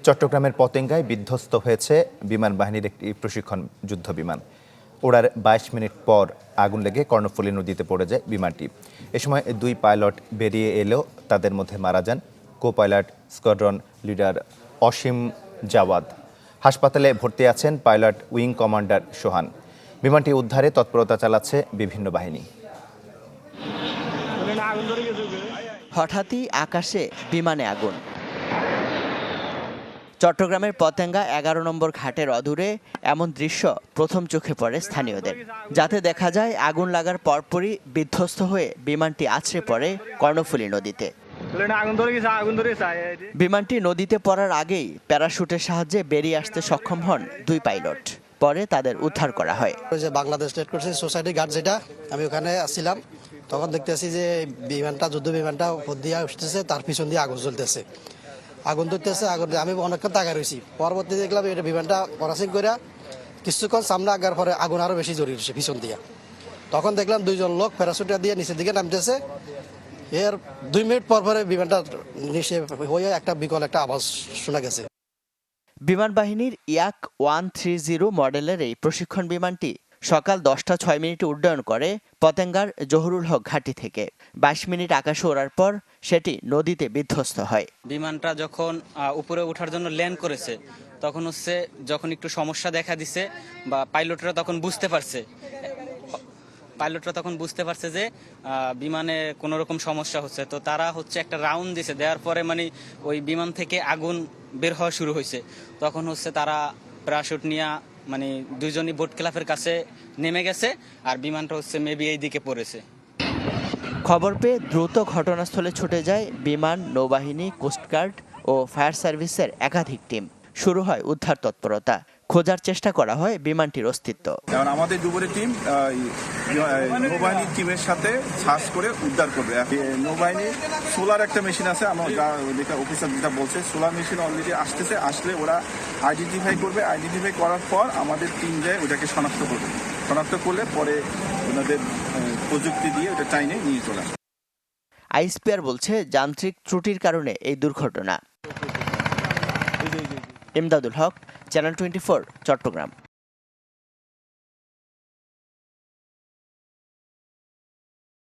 চট্টগ্রামের পতেঙ্গায় বিধ্বস্ত হয়েছে বিমান বাহিনীর একটি প্রশিক্ষণ যুদ্ধ বিমান। ওড়ার ২২ মিনিট পর আগুন লেগে কর্ণফুলী নদীতে পড়ে যায় বিমানটি। এ সময় দুই পাইলট বেরিয়ে এলেও তাদের মধ্যে মারা যান কো পাইলট স্কোয়াড্রন লিডার অসীম জাওয়াদ। হাসপাতালে ভর্তি আছেন পাইলট উইং কমান্ডার সোহান। বিমানটি উদ্ধারে তৎপরতা চালাচ্ছে বিভিন্ন বাহিনী। হঠাৎই আকাশে বিমানে আগুন। চট্টগ্রামের পতেঙ্গা ১১ নম্বর ঘাটের অদূরে এমন দৃশ্য প্রথম চোখে পড়ে স্থানীয়দের। যাতে দেখা যায় আগুন লাগার পরপরই বিধ্বস্ত হয়ে বিমানটি আছড়ে পড়ে কর্ণফুলী নদীতে। বিমানটি নদীতে পড়ার আগেই প্যারাশুটের সাহায্যে বেরিয়ে আসতে সক্ষম হন দুই পাইলট। পরে তাদের উদ্ধার করা হয়। Bangladesh red cross society guard যেটা, আমি ওখানে আসছিলাম, তখন দেখতেছি যে বিমানটা যুদ্ধ বিমানটা উপর দিয়ে উঠতেছে, তার পিছন দিয়ে আগুন জ্বলতেছে, আগুন ধরতেছে। আগুন আমি অনেকক্ষণ তাকায় রয়েছি। পরবর্তী দেখলাম এটা বিমানটা ক্রসিং করে কিছুক্ষণ সামনে আগার পরে আগুন আরো বেশি জ্বলি উঠছে পিছন দিয়ে। তখন দেখলাম দুইজন লোক প্যারাশুটে দিয়ে নিচের দিকে নামতেছে। এর 2 মিনিট পর পরে বিমানটা নিচে হয়ে একটা বিকল একটা আওয়াজ শোনা গেছে। বিমান বাহিনীর ইয়াক 130 মডেলের এই প্রশিক্ষণ বিমানটি সকাল 10টা 6 মিনিটে উড্ডয়ন করে পতেঙ্গার জহুরুল হক ঘাঁটি থেকে। 22 মিনিট আকাশে ওড়ার পর সেটি নদীতে বিধ্বস্ত হয়। বিমানটা যখন উপরে ওঠার জন্য ল্যান্ড করেছে, তখন যখন একটু সমস্যা দেখা দিছে বা পাইলটরা তখন বুঝতে পারছে যে বিমানে কোনো রকম সমস্যা হচ্ছে, তো তারা একটা রাউন্ড দিছে। দেওয়ার পরে ওই বিমান থেকে আগুন বের হওয়া শুরু হয়েছে। তখন তারা প্যারাশুট নিয়ে দুইজনই বোট ক্লাবের কাছে নেমে গেছে, আর বিমানটা মেবি এই দিকে পড়েছে। খবর পেয়ে দ্রুত ঘটনাস্থলে ছুটে যায় বিমান, নৌবাহিনী, কোস্টগার্ড ও ফায়ার সার্ভিসের একাধিক টিম। শুরু হয় উদ্ধার তৎপরতা। খোঁজার চেষ্টা করা হয় বিমানটির অস্তিত্ব। আমাদের ডুবুরি টিম নৌবাহিনীর টিমের সাথে সার্চ করে উদ্ধার করবে। নৌবাহিনীর সোলার একটা মেশিন আছে, আমার অফিসার যেটা বলছে, সোলার মেশিন অলরেডি আসতেছে। আসলে ওরা আইডেন্টিফাই করবে। আইডেন্টিফাই করার পর আমাদের টিম যায় ওটাকে শনাক্ত করবে। শনাক্ত করলে পরে ওনাদের প্রযুক্তি দিয়ে ওটা টাইনে নিয়ে চলে আসে। আইএসপিআর বলছে যান্ত্রিক ত্রুটির কারণে এই দুর্ঘটনা। ইমদাদুল হক, চ্যানেল 24, চট্টগ্রাম।